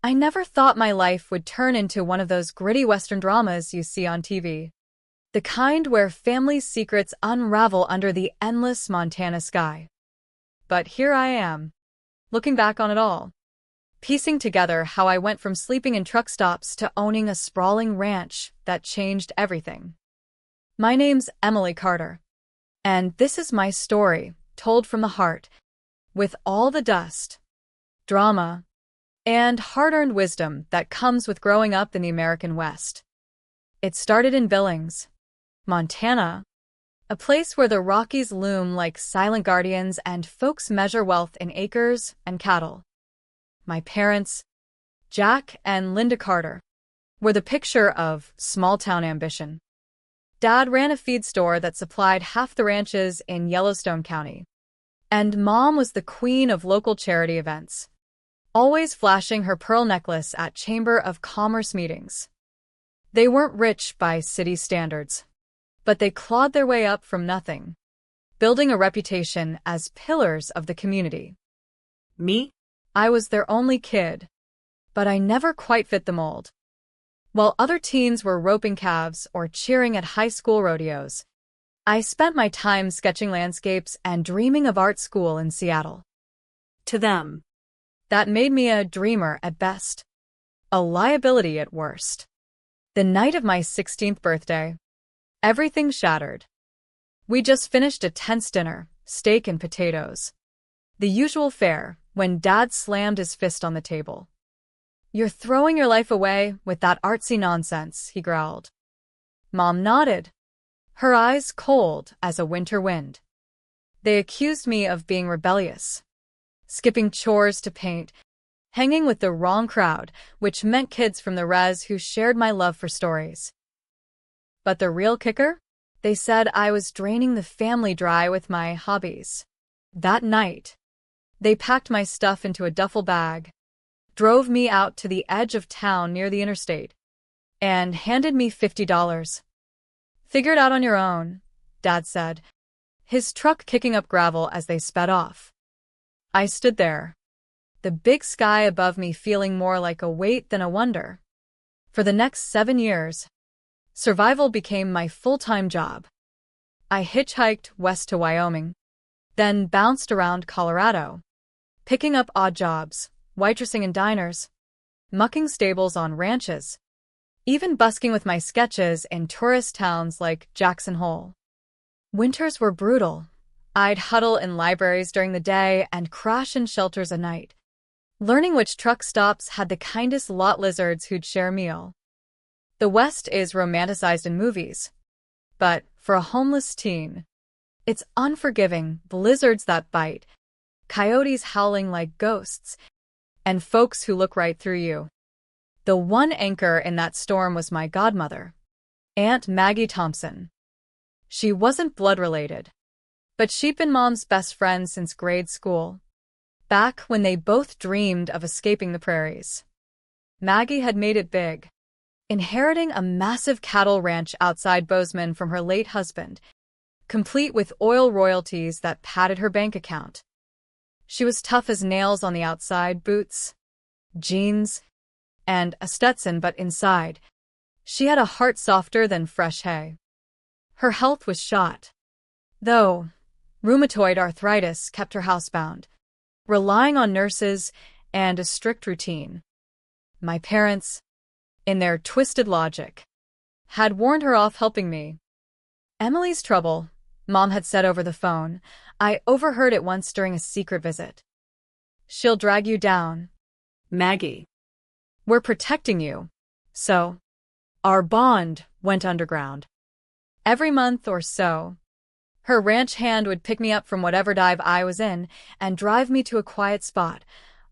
I never thought my life would turn into one of those gritty Western dramas you see on TV. The kind where family secrets unravel under the endless Montana sky. But here I am, looking back on it all, piecing together how I went from sleeping in truck stops to owning a sprawling ranch that changed everything. My name's Emily Carter, and this is my story, told from the heart, with all the dust, drama, and hard-earned wisdom that comes with growing up in the American West. It started in Billings, Montana, a place where the Rockies loom like silent guardians and folks measure wealth in acres and cattle. My parents, Jack and Linda Carter, were the picture of small-town ambition. Dad ran a feed store that supplied half the ranches in Yellowstone County, and Mom was the queen of local charity events, always flashing her pearl necklace at Chamber of Commerce meetings. They weren't rich by city standards, but they clawed their way up from nothing, building a reputation as pillars of the community. Me? I was their only kid, but I never quite fit the mold. While other teens were roping calves or cheering at high school rodeos, I spent my time sketching landscapes and dreaming of art school in Seattle. To them. That made me a dreamer at best, a liability at worst. The night of my 16th birthday, everything shattered. We just finished a tense dinner, steak and potatoes. The usual fare, when Dad slammed his fist on the table. "You're throwing your life away with that artsy nonsense," he growled. Mom nodded, her eyes cold as a winter wind. They accused me of being rebellious, skipping chores to paint, hanging with the wrong crowd, which meant kids from the res who shared my love for stories. But the real kicker? They said I was draining the family dry with my hobbies. That night, they packed my stuff into a duffel bag, drove me out to the edge of town near the interstate, and handed me $50. "Figure it out on your own," Dad said, his truck kicking up gravel as they sped off. I stood there, the big sky above me feeling more like a weight than a wonder. For the next 7 years, survival became my full-time job. I hitchhiked west to Wyoming, then bounced around Colorado, picking up odd jobs, waitressing in diners, mucking stables on ranches, even busking with my sketches in tourist towns like Jackson Hole. Winters were brutal. I'd huddle in libraries during the day and crash in shelters at night, learning which truck stops had the kindest lot lizards who'd share a meal. The West is romanticized in movies, but for a homeless teen, it's unforgiving: blizzards that bite, coyotes howling like ghosts, and folks who look right through you. The one anchor in that storm was my godmother, Aunt Maggie Thompson. She wasn't blood-related, but she'd been Mom's best friend since grade school, back when they both dreamed of escaping the prairies. Maggie had made it big, inheriting a massive cattle ranch outside Bozeman from her late husband, complete with oil royalties that padded her bank account. She was tough as nails on the outside: boots, jeans, and a Stetson, but inside, she had a heart softer than fresh hay. Her health was shot, though rheumatoid arthritis kept her housebound, relying on nurses and a strict routine. My parents, in their twisted logic, had warned her off helping me. "Emily's trouble," Mom had said over the phone. I overheard it once during a secret visit. "She'll drag you down. Maggie. We're protecting you." So, our bond went underground. Every month or so, her ranch hand would pick me up from whatever dive I was in and drive me to a quiet spot,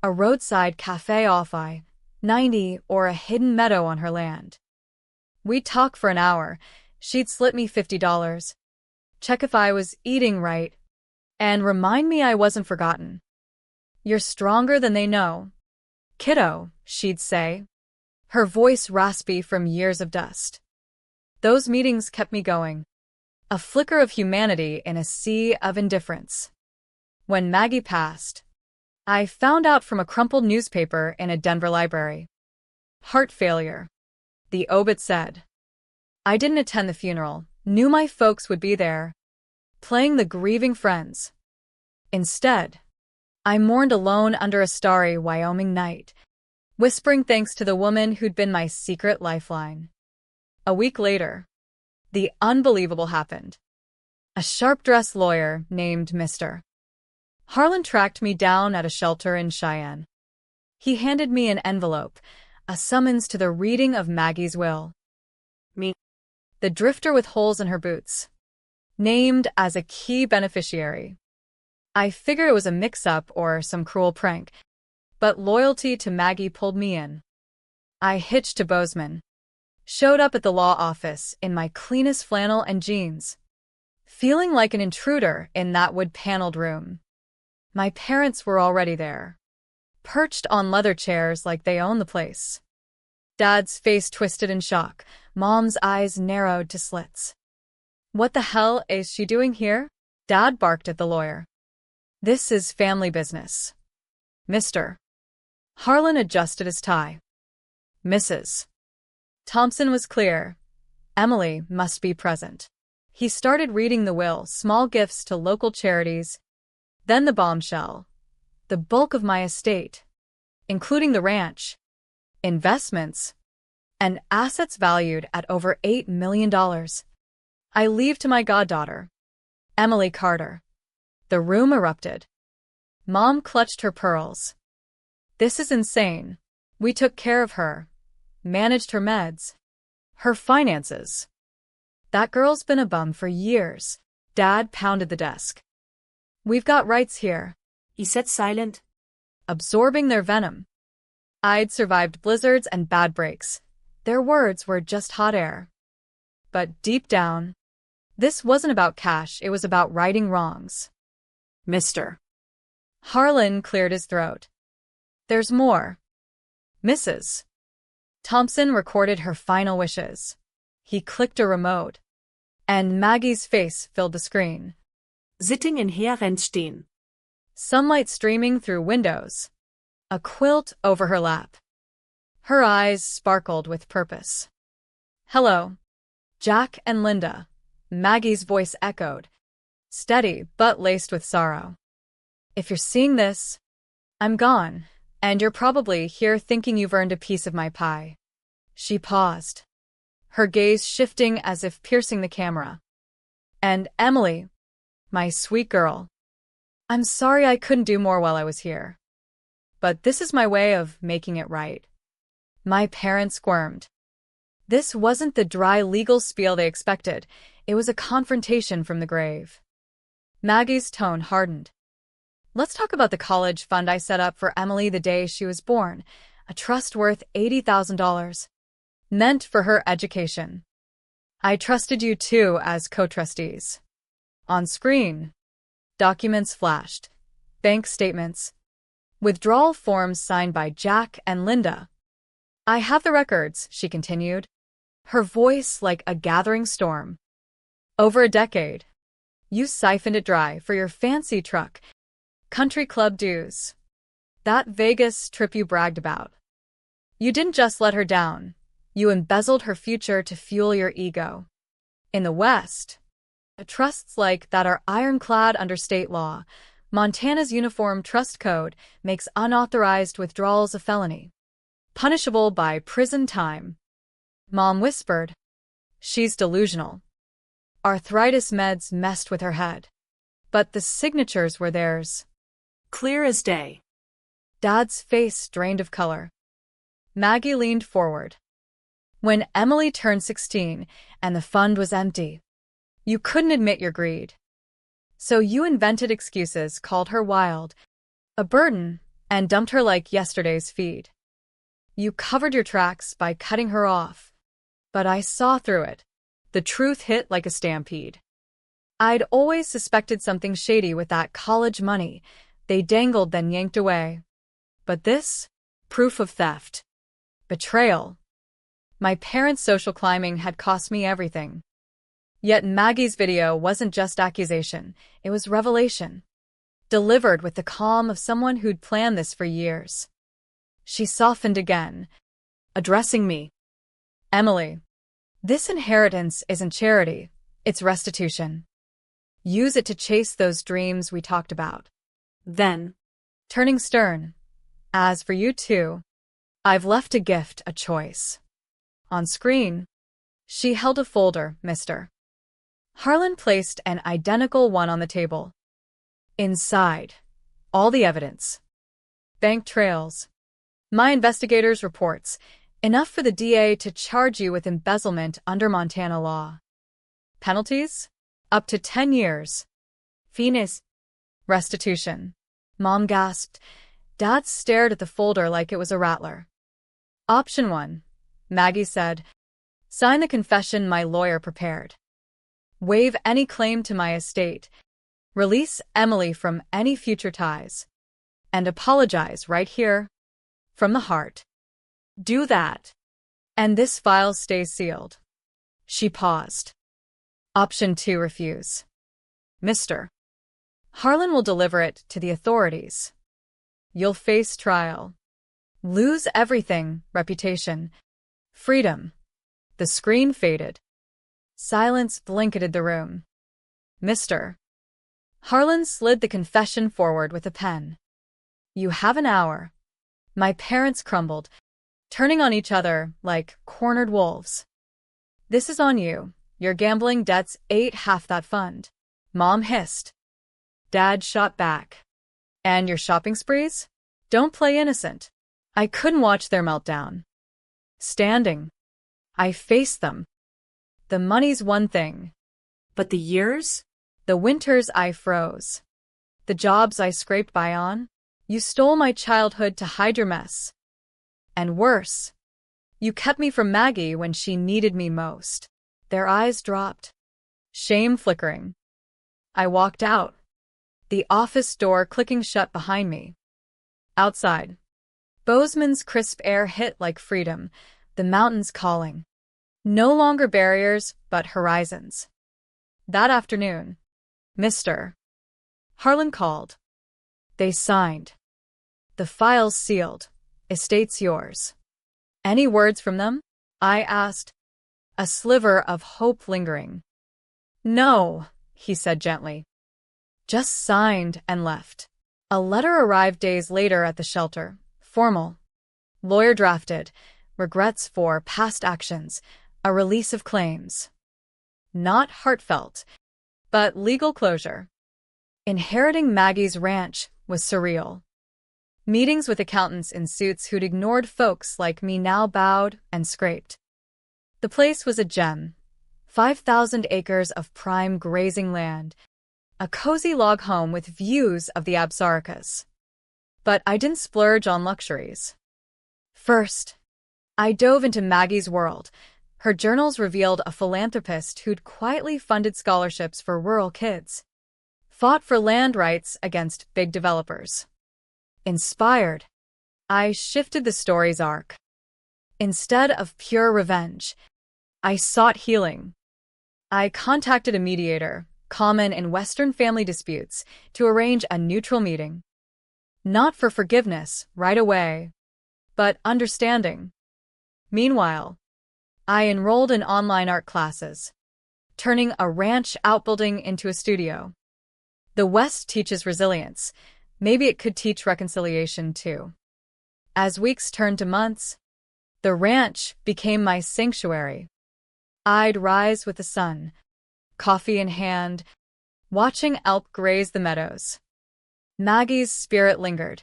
a roadside cafe off I-90 or a hidden meadow on her land. We'd talk for an hour. She'd slip me $50, check if I was eating right, and remind me I wasn't forgotten. "You're stronger than they know, kiddo," she'd say, her voice raspy from years of dust. Those meetings kept me going, a flicker of humanity in a sea of indifference. When Maggie passed, I found out from a crumpled newspaper in a Denver library. Heart failure, the obit said. I didn't attend the funeral, knew my folks would be there, playing the grieving friends. Instead, I mourned alone under a starry Wyoming night, whispering thanks to the woman who'd been my secret lifeline. A week later, the unbelievable happened. A sharp-dressed lawyer named Mr. Harlan tracked me down at a shelter in Cheyenne. He handed me an envelope, a summons to the reading of Maggie's will. Me. The drifter with holes in her boots, named as a key beneficiary. I figured it was a mix-up or some cruel prank, but loyalty to Maggie pulled me in. I hitched to Bozeman, showed up at the law office in my cleanest flannel and jeans, feeling like an intruder in that wood-paneled room. My parents were already there, perched on leather chairs like they owned the place. Dad's face twisted in shock, Mom's eyes narrowed to slits. What the hell is she doing here? Dad barked at the lawyer. This is family business. Mr. Harlan adjusted his tie. Mrs. Thompson was clear. Emily must be present. He started reading the will, small gifts to local charities, then the bombshell. The bulk of my estate, including the ranch, investments, and assets valued at over $8 million. I leave to my goddaughter, Emily Carter. The room erupted. Mom clutched her pearls. This is insane. We took care of her, managed her meds, her finances. That girl's been a bum for years. Dad pounded the desk. We've got rights here. He sat silent, absorbing their venom. I'd survived blizzards and bad breaks. Their words were just hot air. But deep down, this wasn't about cash, it was about righting wrongs. Mr. Harlan cleared his throat. There's more. Mrs. Thompson recorded her final wishes. He clicked a remote, and Maggie's face filled the screen. Sitting in Herren stehen. Sunlight streaming through windows, a quilt over her lap. Her eyes sparkled with purpose. Hello, Jack and Linda, Maggie's voice echoed, steady but laced with sorrow. If you're seeing this, I'm gone, and you're probably here thinking you've earned a piece of my pie. She paused, her gaze shifting as if piercing the camera. And Emily, my sweet girl, I'm sorry I couldn't do more while I was here. But this is my way of making it right. My parents squirmed. This wasn't the dry legal spiel they expected. It was a confrontation from the grave. Maggie's tone hardened. Let's talk about the college fund I set up for Emily the day she was born, a trust worth $80,000, meant for her education. I trusted you too as co-trustees. On screen, documents flashed, bank statements, withdrawal forms signed by Jack and Linda. I have the records, she continued, her voice like a gathering storm. Over a decade, you siphoned it dry for your fancy truck, country club dues, that Vegas trip you bragged about. You didn't just let her down, you embezzled her future to fuel your ego. In the West, trusts like that are ironclad under state law. Montana's Uniform Trust Code makes unauthorized withdrawals a felony, punishable by prison time. Mom whispered, she's delusional. Arthritis meds messed with her head. But the signatures were theirs. Clear as day. Dad's face drained of color. Maggie leaned forward. When Emily turned 16 and the fund was empty, you couldn't admit your greed. So you invented excuses, called her wild, a burden, and dumped her like yesterday's feed. You covered your tracks by cutting her off. But I saw through it. The truth hit like a stampede. I'd always suspected something shady with that college money they dangled then yanked away. But this? Proof of theft. Betrayal. My parents' social climbing had cost me everything. Yet Maggie's video wasn't just accusation, it was revelation. delivered with the calm of someone who'd planned this for years. She softened again, addressing me. Emily, this inheritance isn't charity, it's restitution. Use it to chase those dreams we talked about. Then, Turning stern, as for you two, I've left a gift, a choice. On screen, she held a folder, Mr. Harlan placed an identical one on the table. Inside, all the evidence. Bank trails. My investigators' reports. Enough for the DA to charge you with embezzlement under Montana law. Penalties? Up to 10 years. Fees? Restitution. Mom gasped. Dad stared at the folder like it was a rattler. Option 1, Maggie said. Sign the confession my lawyer prepared. Waive any claim to my estate. Release Emily from any future ties. And apologize right here, from the heart. Do that. And this file stays sealed. She paused. Option 2, refuse. Mr. Harlan will deliver it to the authorities. You'll face trial. Lose everything, reputation, freedom. The screen faded. Silence blanketed the room. Mr. Harlan slid the confession forward with a pen. You have an hour. My parents crumbled, turning on each other like cornered wolves. This is on you. Your gambling debts ate half that fund. Mom hissed. Dad shot back. And your shopping sprees? Don't play innocent. I couldn't watch their meltdown. Standing, I faced them. The money's one thing. but the years? The winters I froze. The jobs I scraped by on. You stole my childhood to hide your mess. And worse, you kept me from Maggie when she needed me most. Their eyes dropped, shame flickering. I walked out, the office door clicking shut behind me. Outside, Bozeman's crisp air hit like freedom, the mountains calling. No longer barriers, but horizons. That afternoon, Mr. Harlan called. They signed. The file's sealed. Estate's yours. Any words from them? I asked, a sliver of hope lingering. No, he said gently. Just signed and left. A letter arrived days later at the shelter, formal. Lawyer drafted, regrets for past actions, a release of claims. Not heartfelt, but legal closure. Inheriting Maggie's ranch was surreal. Meetings with accountants in suits who'd ignored folks like me now bowed and scraped. The place was a gem. 5,000 acres of prime grazing land. A cozy log home with views of the Absarokas. But I didn't splurge on luxuries. First, I dove into Maggie's world. Her journals revealed a philanthropist who'd quietly funded scholarships for rural kids. Fought for land rights against big developers. Inspired, I shifted the story's arc. Instead of pure revenge, I sought healing. I contacted a mediator, common in Western family disputes, to arrange a neutral meeting. Not for forgiveness right away, but understanding. Meanwhile, I enrolled in online art classes, turning a ranch outbuilding into a studio. The West teaches resilience. Maybe it could teach reconciliation too. As weeks turned to months, the ranch became my sanctuary. I'd rise with the sun, coffee in hand, watching elk graze the meadows. Maggie's spirit lingered,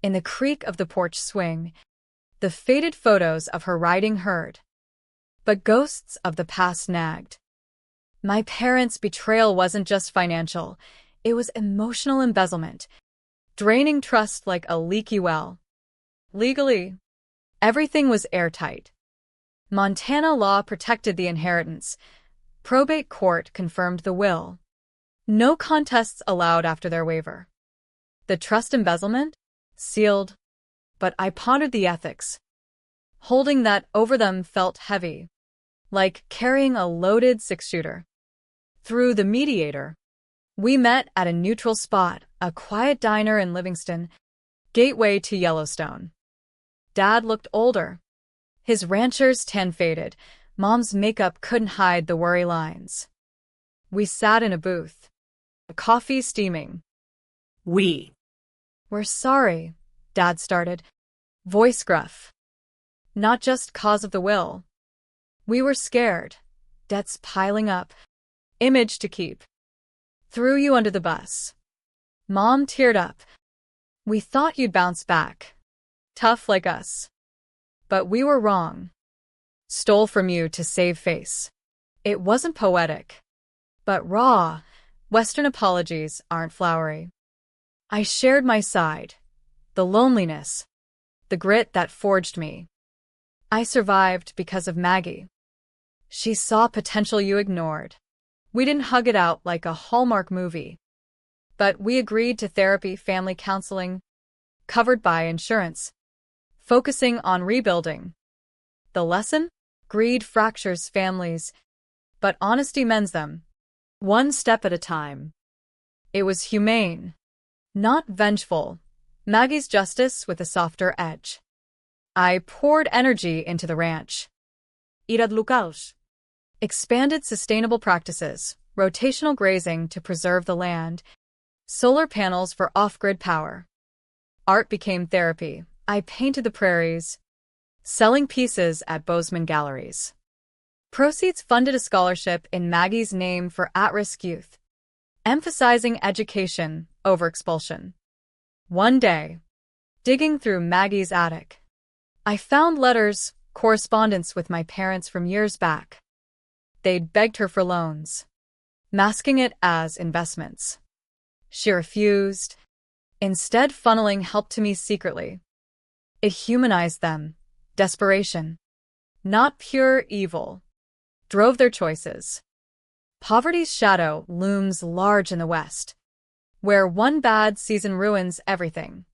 in the creak of the porch swing, the faded photos of her riding herd. But ghosts of the past nagged. My parents' betrayal wasn't just financial, it was emotional embezzlement, draining trust like a leaky well. Legally, everything was airtight. Montana law protected the inheritance. Probate court confirmed the will. No contests allowed after their waiver. The trust embezzlement? Sealed. But I pondered the ethics. Holding that over them felt heavy, like carrying a loaded six-shooter. Through the mediator, We met at a neutral spot, a quiet diner in Livingston, gateway to Yellowstone. Dad looked older. His rancher's tan faded. Mom's makeup couldn't hide the worry lines. We sat in a booth, coffee steaming. We're sorry, Dad started, voice gruff. Not just cause of the will. We were scared. Debts piling up. Image to keep. Threw you under the bus. Mom teared up. We thought you'd bounce back. Tough like us. But we were wrong. Stole from you to save face. It wasn't poetic. But raw. Western apologies aren't flowery. I shared my side. The loneliness. The grit that forged me. I survived because of Maggie. She saw potential you ignored. We didn't hug it out like a Hallmark movie. But we agreed to therapy, family counseling, covered by insurance, focusing on rebuilding. The lesson? Greed fractures families, but honesty mends them, one step at a time. It was humane, not vengeful. Maggie's justice with a softer edge. I poured energy into the ranch. Iradlucaos. Expanded sustainable practices, rotational grazing to preserve the land, solar panels for off-grid power. Art became therapy. I painted the prairies, selling pieces at Bozeman galleries. Proceeds funded a scholarship in Maggie's name for at-risk youth, emphasizing education over expulsion. One day, digging through Maggie's attic, I found letters, correspondence with my parents from years back. They'd begged her for loans, masking it as investments. She refused, instead funneling help to me secretly. It humanized them. Desperation, not pure evil, drove their choices. Poverty's shadow looms large in the West, where one bad season ruins everything.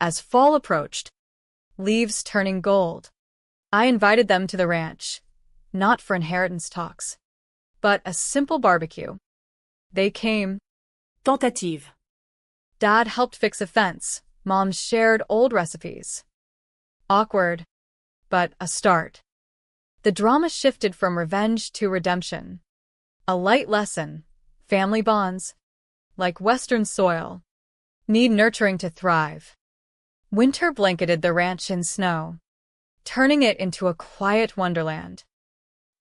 As fall approached, leaves turning gold, I invited them to the ranch, not for inheritance talks, but a simple barbecue. They came. Tentative. Dad helped fix a fence. Mom shared old recipes. Awkward, but a start. The drama shifted from revenge to redemption. A light lesson. Family bonds, like Western soil, need nurturing to thrive. Winter blanketed the ranch in snow, turning it into a quiet wonderland.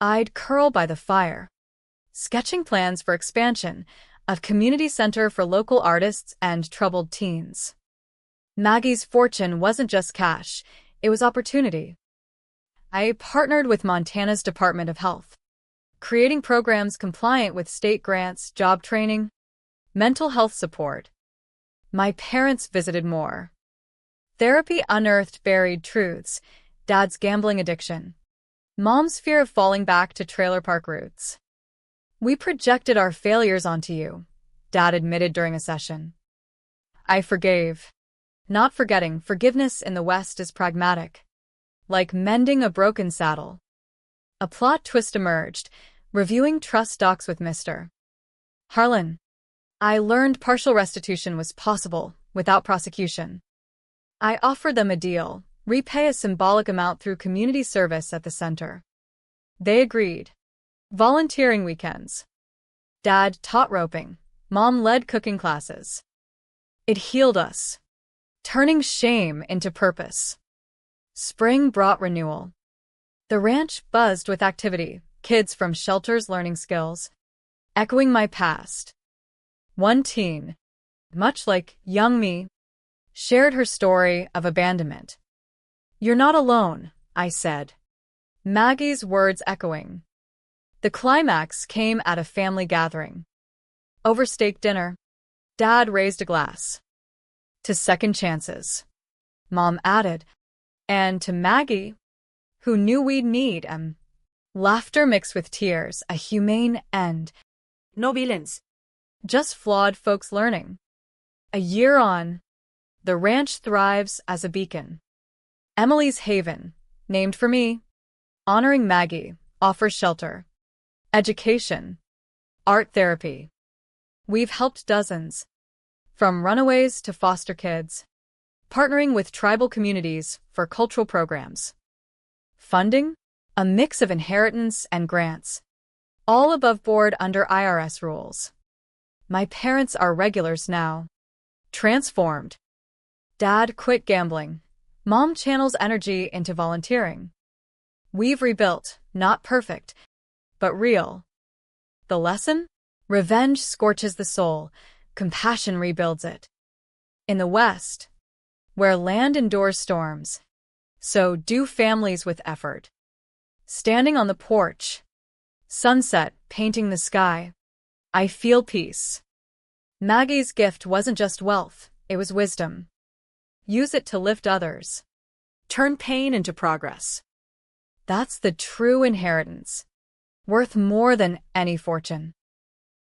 I'd curl by the fire, sketching plans for expansion, a community center for local artists and troubled teens. Maggie's fortune wasn't just cash, it was opportunity. I partnered with Montana's Department of Health, creating programs compliant with state grants, job training, mental health support. My parents visited more. Therapy unearthed buried truths, Dad's gambling addiction, Mom's fear of falling back to trailer park roots. We projected our failures onto you, Dad admitted during a session. I forgave. Not forgetting, forgiveness in the West is pragmatic, like mending a broken saddle. A plot twist emerged, reviewing trust docs with Mr. Harlan. I learned partial restitution was possible, without prosecution. I offered them a deal, repay a symbolic amount through community service at the center. They agreed. Volunteering weekends. Dad taught roping. Mom led cooking classes. It healed us, turning shame into purpose. Spring brought renewal. The ranch buzzed with activity, kids from shelters learning skills, echoing my past. One teen, much like young me, shared her story of abandonment. You're not alone, I said. Maggie's words echoing. The climax came at a family gathering. Over steak dinner, Dad raised a glass. To second chances, Mom added, and to Maggie, who knew we'd need laughter mixed with tears, a humane end. No villains. Just flawed folks learning. A year on, the ranch thrives as a beacon. Emily's Haven, named for me, honoring Maggie, offers shelter, education, art therapy. We've helped dozens, from runaways to foster kids, partnering with tribal communities for cultural programs. Funding? A mix of inheritance and grants, all above board under IRS rules. My parents are regulars now. Transformed. Dad quit gambling. Mom channels energy into volunteering. We've rebuilt, not perfect, but real. The lesson? Revenge scorches the soul, compassion rebuilds it. In the West, where land endures storms, so do families with effort. Standing on the porch, sunset painting the sky, I feel peace. Maggie's gift wasn't just wealth, it was wisdom. Use it to lift others. Turn pain into progress. That's the true inheritance, worth more than any fortune.